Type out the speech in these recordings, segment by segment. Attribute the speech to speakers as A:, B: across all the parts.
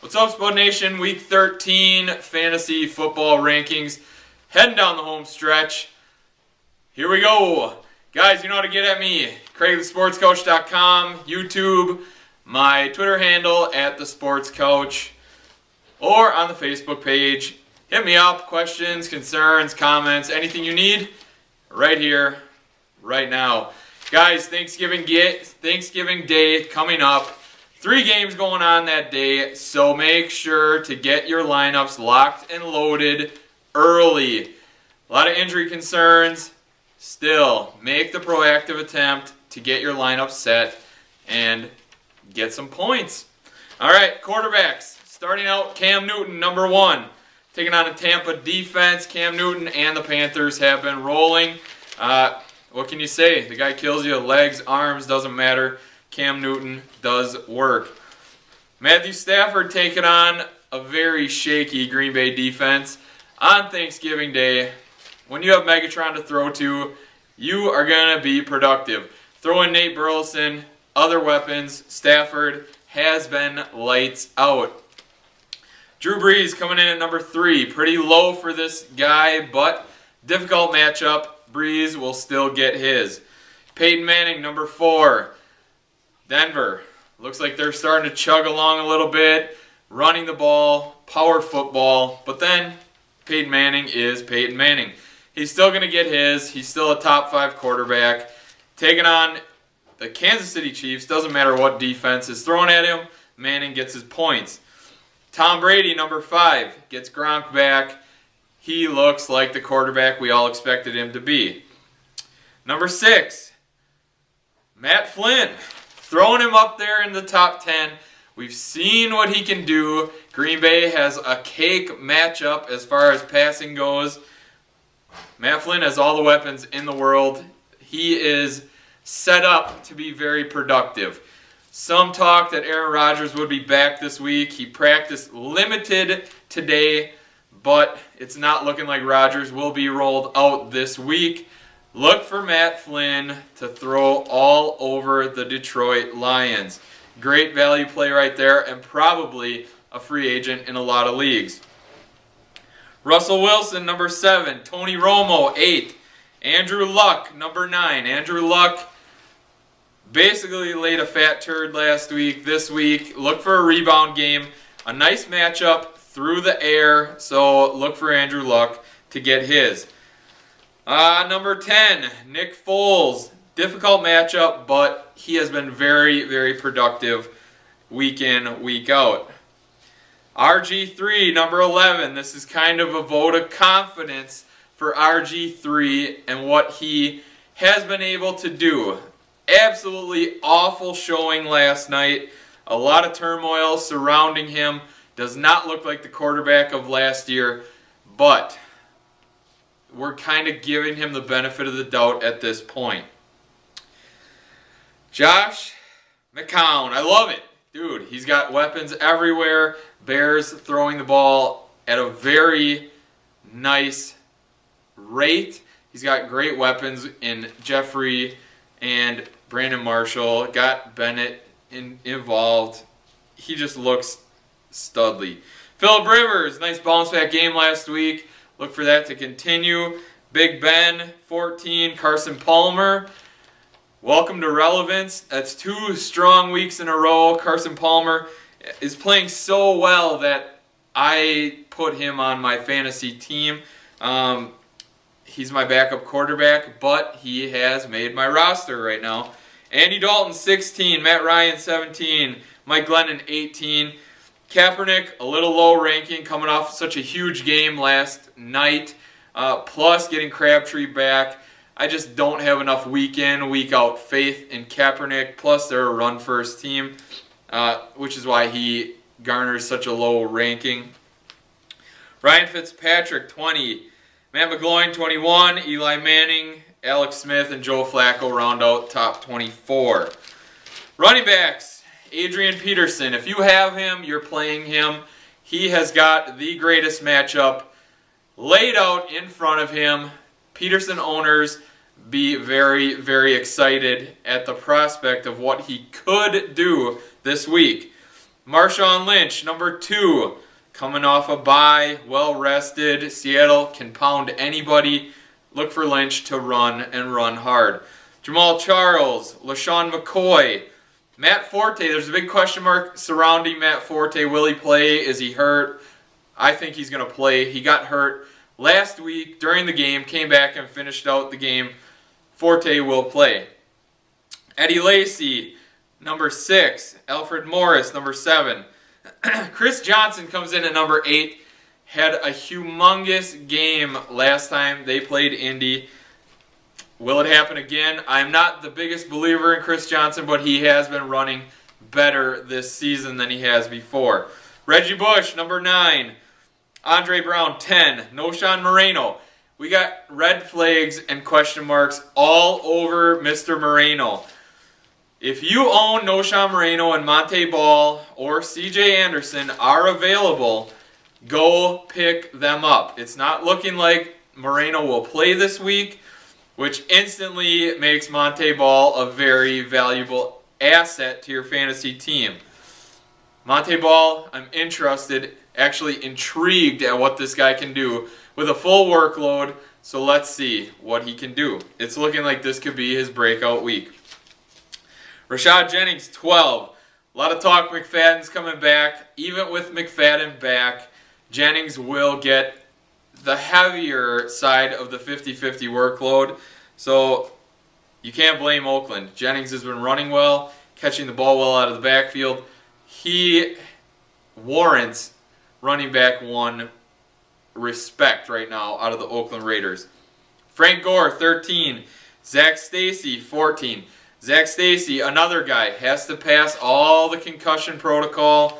A: What's up, Spud Nation? Week 13 fantasy football rankings. Heading down the home stretch. Here we go. Guys, you know how to get at me. CraigTheSportsCoach.com, YouTube, my Twitter handle @TheSportsCoach, or on the Facebook page. Hit me up. Questions, concerns, comments, anything you need, right here, right now. Guys, Thanksgiving Day coming up. 3 games going on that day, so make sure to get your lineups locked and loaded early. A lot of injury concerns. Still, make the proactive attempt to get your lineup set and get some points. All right, quarterbacks. Starting out, Cam Newton, number 1. Taking on a Tampa defense. Cam Newton and the Panthers have been rolling. What can you say? The guy kills you. Legs, arms, doesn't matter. Cam Newton does work. Matthew Stafford taking on a very shaky Green Bay defense on Thanksgiving Day. When you have Megatron to throw to, you are going to be productive. Throw in Nate Burleson, other weapons. Stafford has been lights out. Drew Brees coming in at number 3. Pretty low for this guy, but difficult matchup. Brees will still get his. Peyton Manning, number 4. Denver. Looks like they're starting to chug along a little bit, running the ball, power football, but then Peyton Manning is Peyton Manning. He's still going to get his. He's still a top 5 quarterback. Taking on the Kansas City Chiefs, doesn't matter what defense is thrown at him, Manning gets his points. Tom Brady, number 5, gets Gronk back. He looks like the quarterback we all expected him to be. Number 6, Matt Flynn. Throwing him up there in the top 10. We've seen what he can do. Green Bay has a cake matchup as far as passing goes. Matt Flynn has all the weapons in the world. He is set up to be very productive. Some talk that Aaron Rodgers would be back this week. He practiced limited today, but it's not looking like Rodgers will be rolled out this week. Look for Matt Flynn to throw all over the Detroit Lions. Great value play right there, and probably a free agent in a lot of leagues. Russell Wilson, number 7. Tony Romo, 8. Andrew Luck, number 9. Andrew Luck basically laid a fat turd last week. This week, look for a rebound game. A nice matchup through the air, so look for Andrew Luck to get his. Number 10, Nick Foles. Difficult matchup, but he has been very, very productive week in, week out. RG3, number 11. This is kind of a vote of confidence for RG3 and what he has been able to do. Absolutely awful showing last night. A lot of turmoil surrounding him. Does not look like the quarterback of last year, but we're kind of giving him the benefit of the doubt at this point. Josh McCown. I love it. Dude, he's got weapons everywhere. Bears throwing the ball at a very nice rate. He's got great weapons in Jeffrey and Brandon Marshall. Got Bennett involved. He just looks studly. Phillip Rivers. Nice bounce back game last week. Look for that to continue. Big Ben, 14. Carson Palmer, welcome to relevance. That's 2 strong weeks in a row. Carson Palmer is playing so well that I put him on my fantasy team. He's my backup quarterback, but he has made my roster right now. Andy Dalton, 16. Matt Ryan, 17. Mike Glennon, 18. Kaepernick, a little low ranking, coming off such a huge game last night, plus getting Crabtree back. I just don't have enough week in, week out faith in Kaepernick, plus they're a run-first team, which is why he garners such a low ranking. Ryan Fitzpatrick, 20. Matt McGloin, 21. Eli Manning, Alex Smith, and Joe Flacco round out top 24. Running backs. Adrian Peterson, if you have him, you're playing him. He has got the greatest matchup laid out in front of him. Peterson owners, be very, very excited at the prospect of what he could do this week. Marshawn Lynch, number 2, coming off a bye, well rested. Seattle can pound anybody. Look for Lynch to run and run hard. Jamal Charles, LaShawn McCoy, Matt Forte. There's a big question mark surrounding Matt Forte. Will he play? Is he hurt? I think he's going to play. He got hurt last week during the game, came back and finished out the game. Forte will play. Eddie Lacy, number 6. Alfred Morris, number 7. Chris Johnson comes in at number 8. Had a humongous game last time they played Indy. Will it happen again? I'm not the biggest believer in Chris Johnson, but he has been running better this season than he has before. Reggie Bush, number 9. Andre Brown, 10. Noshan Moreno. We got red flags and question marks all over Mr. Moreno. If you own Noshan Moreno and Monte Ball or CJ Anderson are available, go pick them up. It's not looking like Moreno will play this week, which instantly makes Monte Ball a very valuable asset to your fantasy team. Monte Ball, I'm interested, actually intrigued at what this guy can do with a full workload, so let's see what he can do. It's looking like this could be his breakout week. Rashad Jennings, 12. A lot of talk McFadden's coming back. Even with McFadden back, Jennings will get the heavier side of the 50-50 workload. So you can't blame Oakland. Jennings has been running well, catching the ball well out of the backfield. He warrants running back 1 respect right now out of the Oakland Raiders. Frank Gore, 13. Zach Stacy, 14. Zach Stacy, another guy, has to pass all the concussion protocol.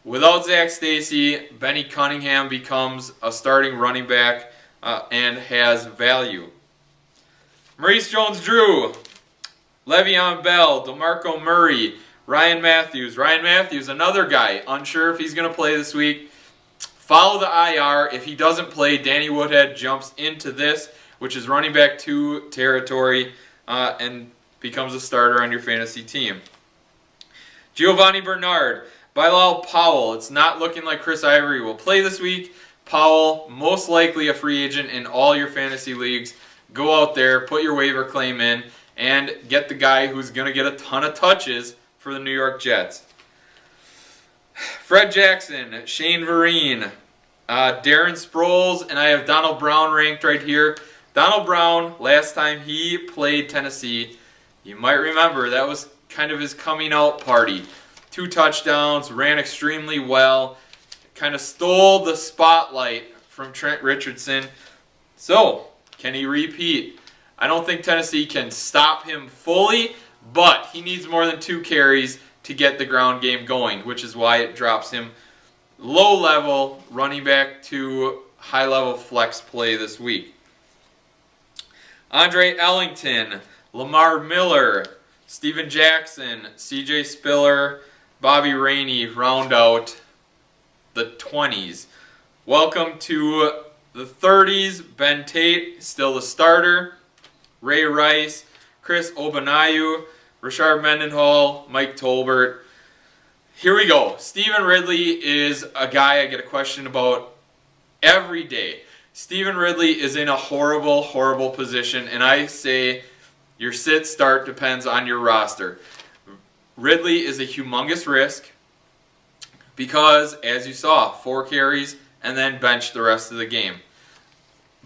A: Without Zach Stacy, Benny Cunningham becomes a starting running back and has value. Maurice Jones-Drew, Le'Veon Bell, DeMarco Murray, Ryan Matthews. Ryan Matthews, another guy, unsure if he's going to play this week. Follow the IR. If he doesn't play, Danny Woodhead jumps into this, which is running back 2 territory, and becomes a starter on your fantasy team. Giovanni Bernard, Bilal Powell. It's not looking like Chris Ivory will play this week. Powell, most likely a free agent in all your fantasy leagues. Go out there, put your waiver claim in, and get the guy who's going to get a ton of touches for the New York Jets. Fred Jackson, Shane Vereen, Darren Sproles, and I have Donald Brown ranked right here. Donald Brown, last time he played Tennessee, you might remember that was kind of his coming out party. 2 touchdowns, ran extremely well, kind of stole the spotlight from Trent Richardson. So, can he repeat? I don't think Tennessee can stop him fully, but he needs more than 2 carries to get the ground game going, which is why it drops him low level running back to high level flex play this week. Andre Ellington, Lamar Miller, Steven Jackson, CJ Spiller, Bobby Rainey round out the 20s. Welcome to the 30s. Ben Tate, still the starter. Ray Rice, Chris Obanayu, Rashard Mendenhall, Mike Tolbert. Here we go. Stephen Ridley is a guy I get a question about every day. Stephen Ridley is in a horrible, horrible position, and I say your sit-start depends on your roster. Ridley is a humongous risk because, as you saw, 4 carries and then bench the rest of the game.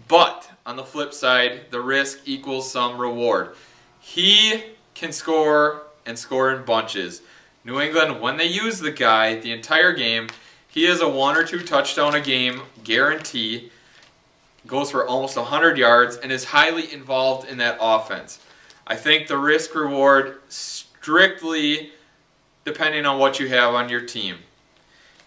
A: But, on the flip side, the risk equals some reward. He can score and score in bunches. New England, when they use the guy the entire game, he is a 1 or 2 touchdown a game guarantee, goes for almost 100 yards, and is highly involved in that offense. I think the risk reward strictly depending on what you have on your team.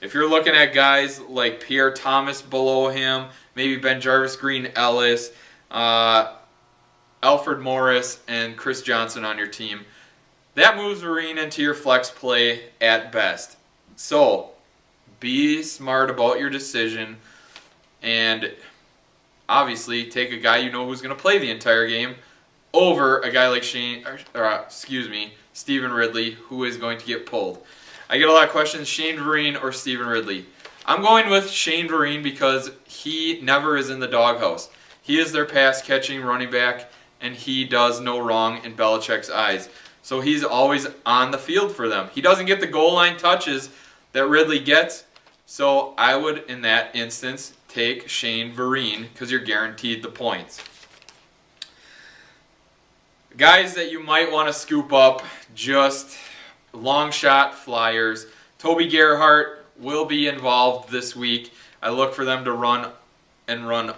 A: If you're looking at guys like Pierre Thomas below him, maybe Ben Jarvis, Green Ellis, Alfred Morris, and Chris Johnson on your team, that moves Vereen into your flex play at best. So, be smart about your decision, and obviously take a guy you know who's going to play the entire game over a guy like Stephen Ridley, who is going to get pulled. I get a lot of questions, Shane Vereen or Stevan Ridley. I'm going with Shane Vereen because he never is in the doghouse. He is their pass-catching running back, and he does no wrong in Belichick's eyes. So he's always on the field for them. He doesn't get the goal line touches that Ridley gets, so I would, in that instance, take Shane Vereen because you're guaranteed the points. Guys that you might want to scoop up, just long shot flyers. Toby Gerhart will be involved this week. I look for them to run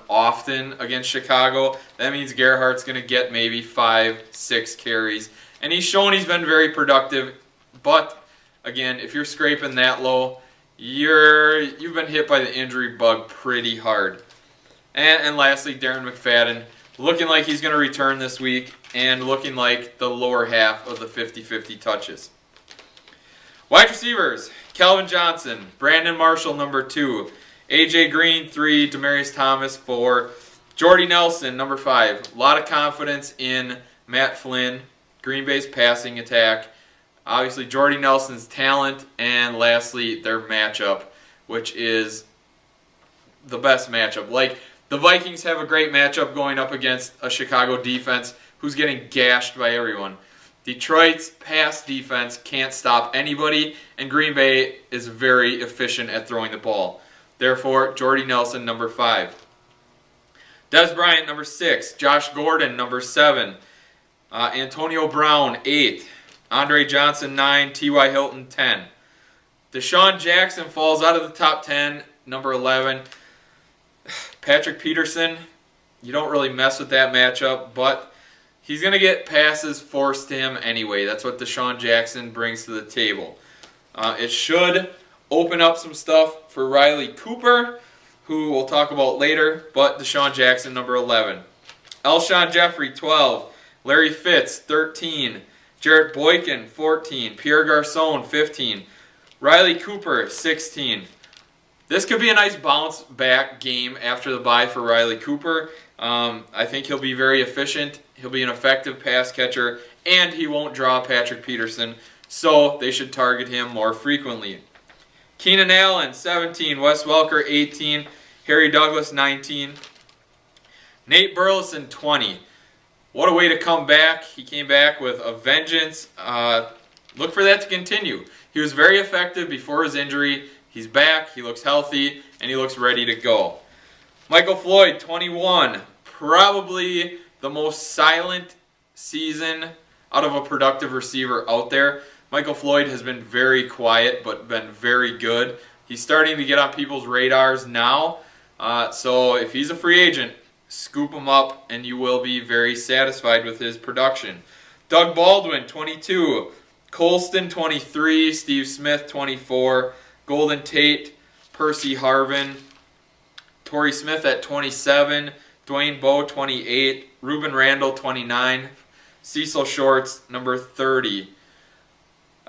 A: often against Chicago. That means Gerhart's going to get maybe 5-6 carries. And he's shown he's been very productive. But, again, if you're scraping that low, you've been hit by the injury bug pretty hard. And lastly, Darren McFadden, looking like he's going to return this week and looking like the lower half of the 50-50 touches. Wide receivers, Calvin Johnson, Brandon Marshall, number 2, A.J. Green, 3, Demaryius Thomas, 4, Jordy Nelson, number 5. A lot of confidence in Matt Flynn, Green Bay's passing attack. Obviously, Jordy Nelson's talent, and lastly, their matchup, which is the best matchup. Like, the Vikings have a great matchup going up against a Chicago defense who's getting gashed by everyone. Detroit's pass defense can't stop anybody, and Green Bay is very efficient at throwing the ball. Therefore, Jordy Nelson, number 5. Dez Bryant, number 6. Josh Gordon, number 7. Antonio Brown, 8. Andre Johnson, 9. T.Y. Hilton, 10. Deshaun Jackson falls out of the top 10, number 11. Patrick Peterson, you don't really mess with that matchup, but he's going to get passes forced to him anyway. That's what Deshaun Jackson brings to the table. It should open up some stuff for Riley Cooper, who we'll talk about later, but Deshaun Jackson, number 11. Alshon Jeffrey, 12. Larry Fitz, 13. Jarrett Boykin, 14. Pierre Garçon, 15. Riley Cooper, 16. This could be a nice bounce-back game after the bye for Riley Cooper. I think he'll be very efficient. He'll be an effective pass catcher, and he won't draw Patrick Peterson, so they should target him more frequently. Keenan Allen, 17. Wes Welker, 18. Harry Douglas, 19. Nate Burleson, 20. What a way to come back. He came back with a vengeance. Look for that to continue. He was very effective before his injury. He's back, he looks healthy, and he looks ready to go. Michael Floyd, 21. Probably the most silent season out of a productive receiver out there. Michael Floyd has been very quiet, but been very good. He's starting to get on people's radars now. So if he's a free agent, scoop him up, and you will be very satisfied with his production. Doug Baldwin, 22. Colston, 23. Steve Smith, 24. Golden Tate, Percy Harvin, Torrey Smith at 27, Dwayne Bowe, 28, Ruben Randall, 29, Cecil Shorts, number 30.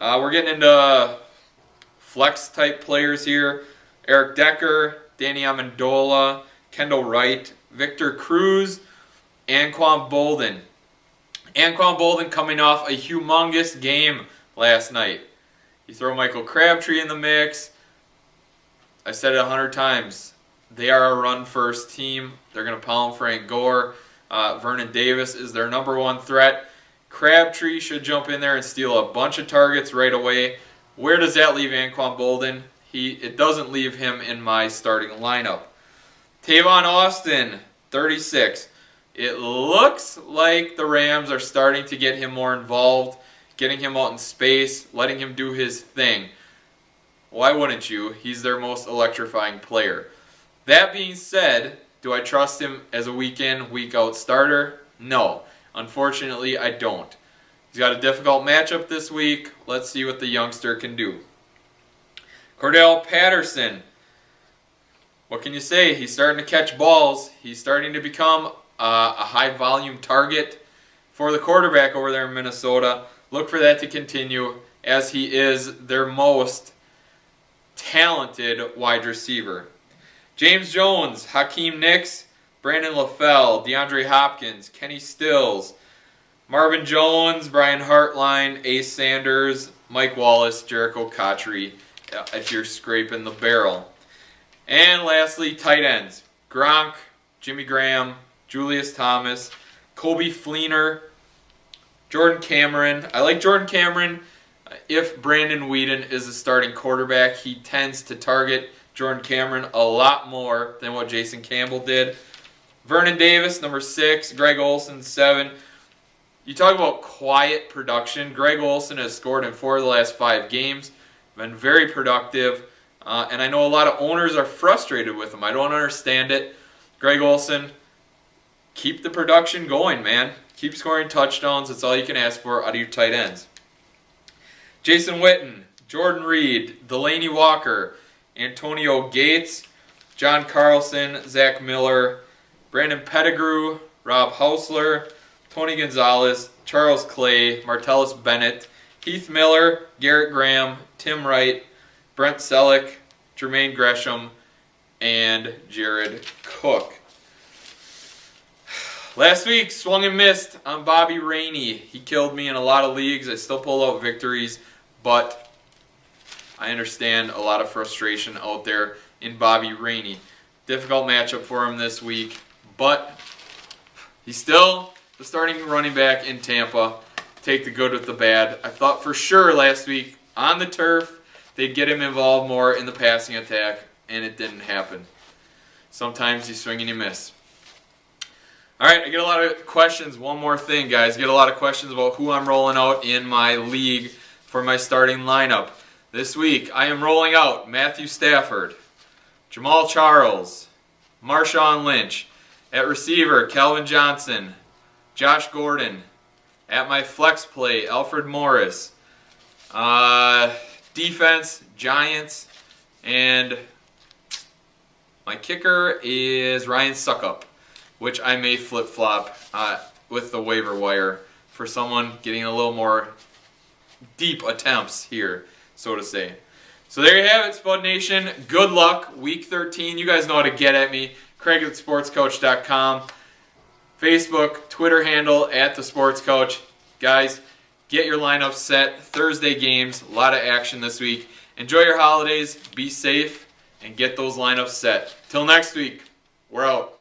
A: We're getting into flex-type players here. Eric Decker, Danny Amendola, Kendall Wright, Victor Cruz, Anquan Bolden. Anquan Bolden coming off a humongous game last night. You throw Michael Crabtree in the mix. I said it 100 times. They are a run-first team. They're going to pound Frank Gore. Vernon Davis is their number 1 threat. Crabtree should jump in there and steal a bunch of targets right away. Where does that leave Anquan Bolden? It doesn't leave him in my starting lineup. Tavon Austin, 36. It looks like the Rams are starting to get him more involved, getting him out in space, letting him do his thing. Why wouldn't you? He's their most electrifying player. That being said, do I trust him as a week in, week out starter? No. Unfortunately, I don't. He's got a difficult matchup this week. Let's see what the youngster can do. Cordell Patterson. What can you say? He's starting to catch balls. He's starting to become a high-volume target for the quarterback over there in Minnesota. Look for that to continue, as he is their most talented wide receiver. James Jones, Hakeem Nicks, Brandon LaFell, DeAndre Hopkins, Kenny Stills, Marvin Jones, Brian Hartline, Ace Sanders, Mike Wallace, Jericho Cotchery, if you're scraping the barrel. And lastly, tight ends. Gronk, Jimmy Graham, Julius Thomas, Kobe Fleener, Jordan Cameron. I like Jordan Cameron. If Brandon Weeden is the starting quarterback, he tends to target Jordan Cameron a lot more than what Jason Campbell did. Vernon Davis, number 6. Greg Olsen, 7. You talk about quiet production. Greg Olsen has scored in 4 of the last 5 games. Been very productive. And I know a lot of owners are frustrated with him. I don't understand it. Greg Olsen, keep the production going, man. Keep scoring touchdowns. That's all you can ask for out of your tight ends. Jason Witten, Jordan Reed, Delaney Walker, Antonio Gates, John Carlson, Zach Miller, Brandon Pettigrew, Rob Hausler, Tony Gonzalez, Charles Clay, Martellus Bennett, Heath Miller, Garrett Graham, Tim Wright, Brent Selleck, Jermaine Gresham, and Jared Cook. Last week, swung and missed on Bobby Rainey. He killed me in a lot of leagues. I still pull out victories, but I understand a lot of frustration out there in Bobby Rainey. Difficult matchup for him this week, but he's still the starting running back in Tampa. Take the good with the bad. I thought for sure last week on the turf they'd get him involved more in the passing attack, and it didn't happen. Sometimes you swing and you miss. All right, I get a lot of questions. One more thing, guys. I get a lot of questions about who I'm rolling out in my league for my starting lineup. This week, I am rolling out Matthew Stafford, Jamal Charles, Marshawn Lynch. At receiver, Calvin Johnson, Josh Gordon. At my flex play, Alfred Morris. Defense, Giants. And my kicker is Ryan Suckup, which I may flip-flop with the waiver wire for someone getting a little more deep attempts here, so to say. So there you have it, Spud Nation. Good luck, Week 13. You guys know how to get at me. Craig at thesportscoach.com. Facebook, Twitter handle at thesportscoach. Guys, get your lineup set. Thursday games, a lot of action this week. Enjoy your holidays, be safe, and get those lineups set. Till next week, we're out.